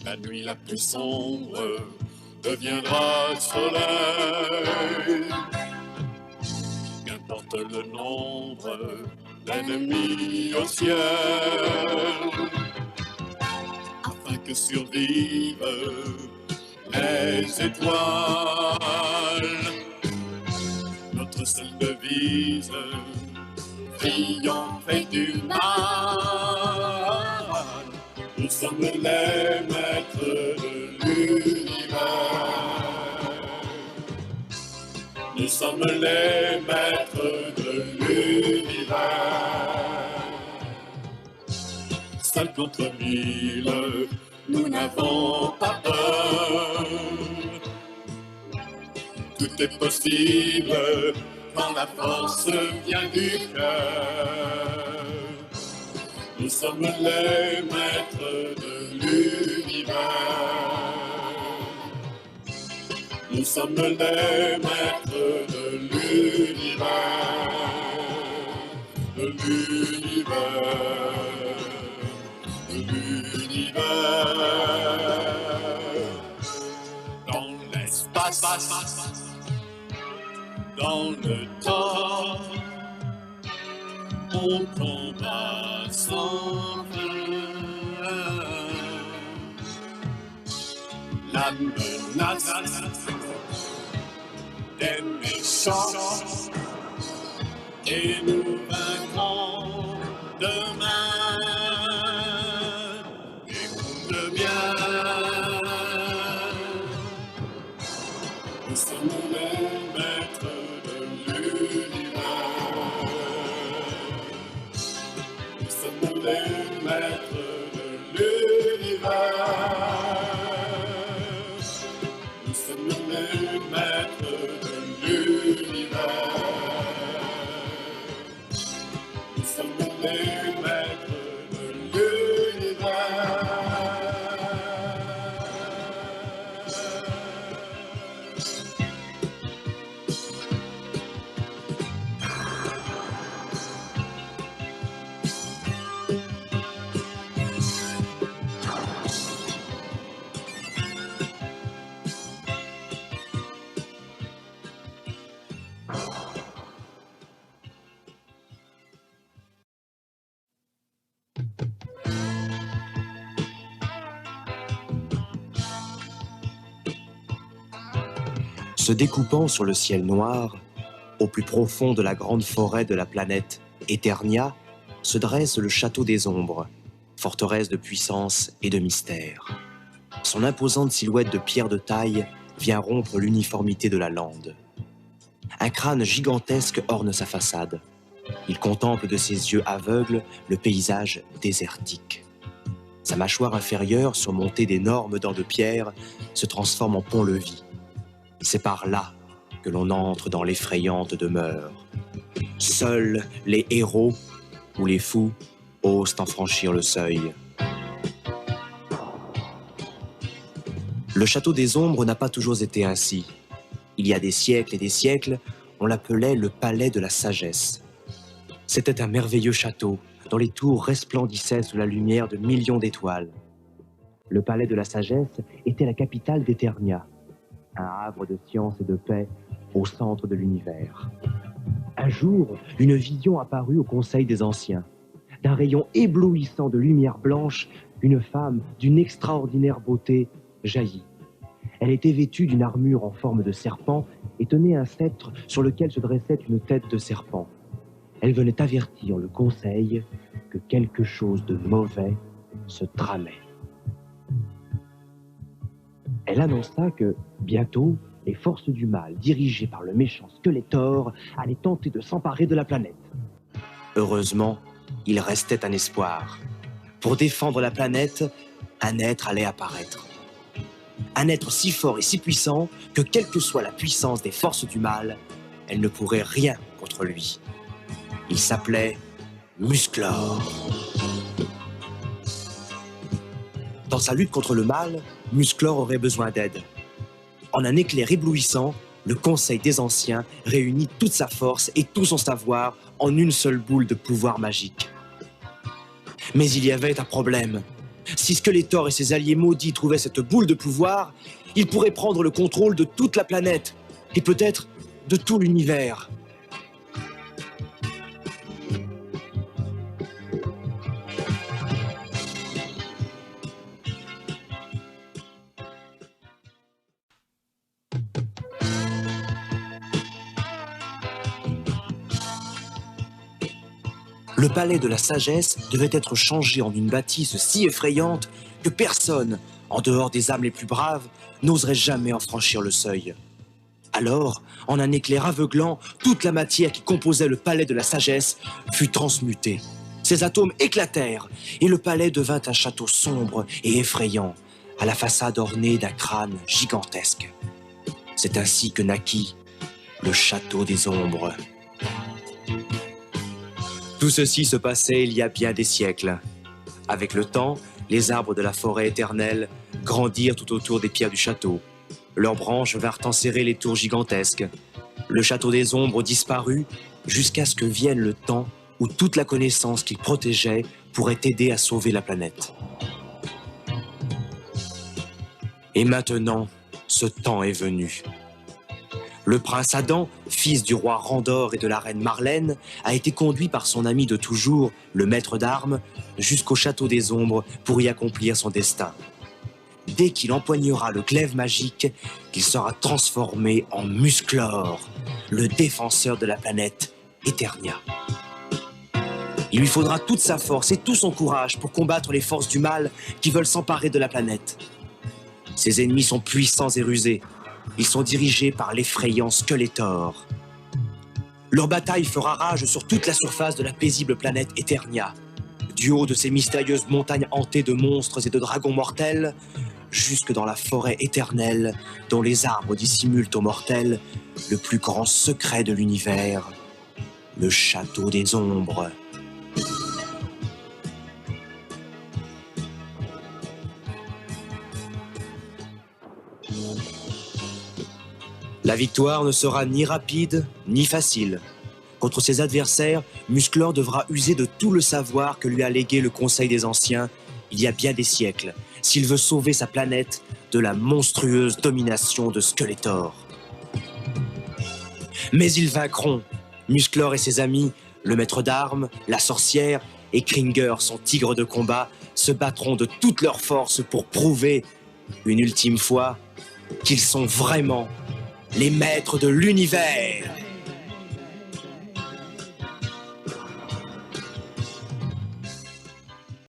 La nuit la plus sombre deviendra soleil. Qu'importe le nombre d'ennemis au ciel, afin que survivent les étoiles. Notre seule devise, triompher du mal. Nous sommes les maîtres de l'univers. Nous sommes les maîtres de l'univers. Seul contre mille, nous n'avons pas peur. Tout est possible quand la force vient du cœur. Nous sommes les maîtres de l'univers. Nous sommes les maîtres de l'univers. De l'univers. De l'univers. Dans l'espace, dans le temps, on combat sans fin. La menace des méchants, et nous vaincrons demain. Écoute bien, nous sommes les maîtres de l'univers. Nous sommes les maîtres de l'univers. Nous sommes les maîtres de l'univers. Nous sommes les maîtres de l'univers. Se découpant sur le ciel noir, au plus profond de la grande forêt de la planète Eternia, se dresse le château des ombres, forteresse de puissance et de mystère. Son imposante silhouette de pierre de taille vient rompre l'uniformité de la lande. Un crâne gigantesque orne sa façade. Il contemple de ses yeux aveugles le paysage désertique. Sa mâchoire inférieure, surmontée d'énormes dents de pierre, se transforme en pont-levis. C'est par là que l'on entre dans l'effrayante demeure. Seuls les héros ou les fous osent en franchir le seuil. Le château des ombres n'a pas toujours été ainsi. Il y a des siècles et des siècles, on l'appelait le palais de la sagesse. C'était un merveilleux château dont les tours resplendissaient sous la lumière de millions d'étoiles. Le palais de la sagesse était la capitale d'Eternia, un havre de science et de paix au centre de l'univers. Un jour, une vision apparut au Conseil des Anciens. D'un rayon éblouissant de lumière blanche, une femme d'une extraordinaire beauté jaillit. Elle était vêtue d'une armure en forme de serpent et tenait un sceptre sur lequel se dressait une tête de serpent. Elle venait avertir le Conseil que quelque chose de mauvais se tramait. Elle annonça que, bientôt, les forces du mal, dirigées par le méchant Skeletor, allaient tenter de s'emparer de la planète. Heureusement, il restait un espoir. Pour défendre la planète, un être allait apparaître. Un être si fort et si puissant que, quelle que soit la puissance des forces du mal, elles ne pourraient rien contre lui. Il s'appelait Musclor. Dans sa lutte contre le mal, Musclor aurait besoin d'aide. En un éclair éblouissant, le Conseil des Anciens réunit toute sa force et tout son savoir en une seule boule de pouvoir magique. Mais il y avait un problème. Si Skeletor et ses alliés maudits trouvaient cette boule de pouvoir, ils pourraient prendre le contrôle de toute la planète, et peut-être de tout l'univers. Le palais de la sagesse devait être changé en une bâtisse si effrayante que personne, en dehors des âmes les plus braves, n'oserait jamais en franchir le seuil. Alors, en un éclair aveuglant, toute la matière qui composait le palais de la sagesse fut transmutée. Ses atomes éclatèrent et le palais devint un château sombre et effrayant, à la façade ornée d'un crâne gigantesque. C'est ainsi que naquit le château des ombres. Tout ceci se passait il y a bien des siècles. Avec le temps, les arbres de la forêt éternelle grandirent tout autour des pierres du château. Leurs branches vinrent enserrer les tours gigantesques. Le château des ombres disparut jusqu'à ce que vienne le temps où toute la connaissance qu'il protégeait pourrait aider à sauver la planète. Et maintenant, ce temps est venu. Le prince Adam, fils du roi Randor et de la reine Marlène, a été conduit par son ami de toujours, le maître d'armes, jusqu'au château des ombres pour y accomplir son destin. Dès qu'il empoignera le glaive magique, il sera transformé en Musclor, le défenseur de la planète Eternia. Il lui faudra toute sa force et tout son courage pour combattre les forces du mal qui veulent s'emparer de la planète. Ses ennemis sont puissants et rusés. Ils sont dirigés par l'effrayant Skeletor. Leur bataille fera rage sur toute la surface de la paisible planète Eternia. Du haut de ces mystérieuses montagnes hantées de monstres et de dragons mortels, jusque dans la forêt éternelle, dont les arbres dissimulent aux mortels le plus grand secret de l'univers, le château des ombres. La victoire ne sera ni rapide, ni facile. Contre ses adversaires, Musclor devra user de tout le savoir que lui a légué le Conseil des Anciens il y a bien des siècles, s'il veut sauver sa planète de la monstrueuse domination de Skeletor. Mais ils vaincront. Musclor et ses amis, le maître d'armes, la sorcière et Kringer, son tigre de combat, se battront de toute leur force pour prouver, une ultime fois, qu'ils sont vraiment les maîtres de l'univers.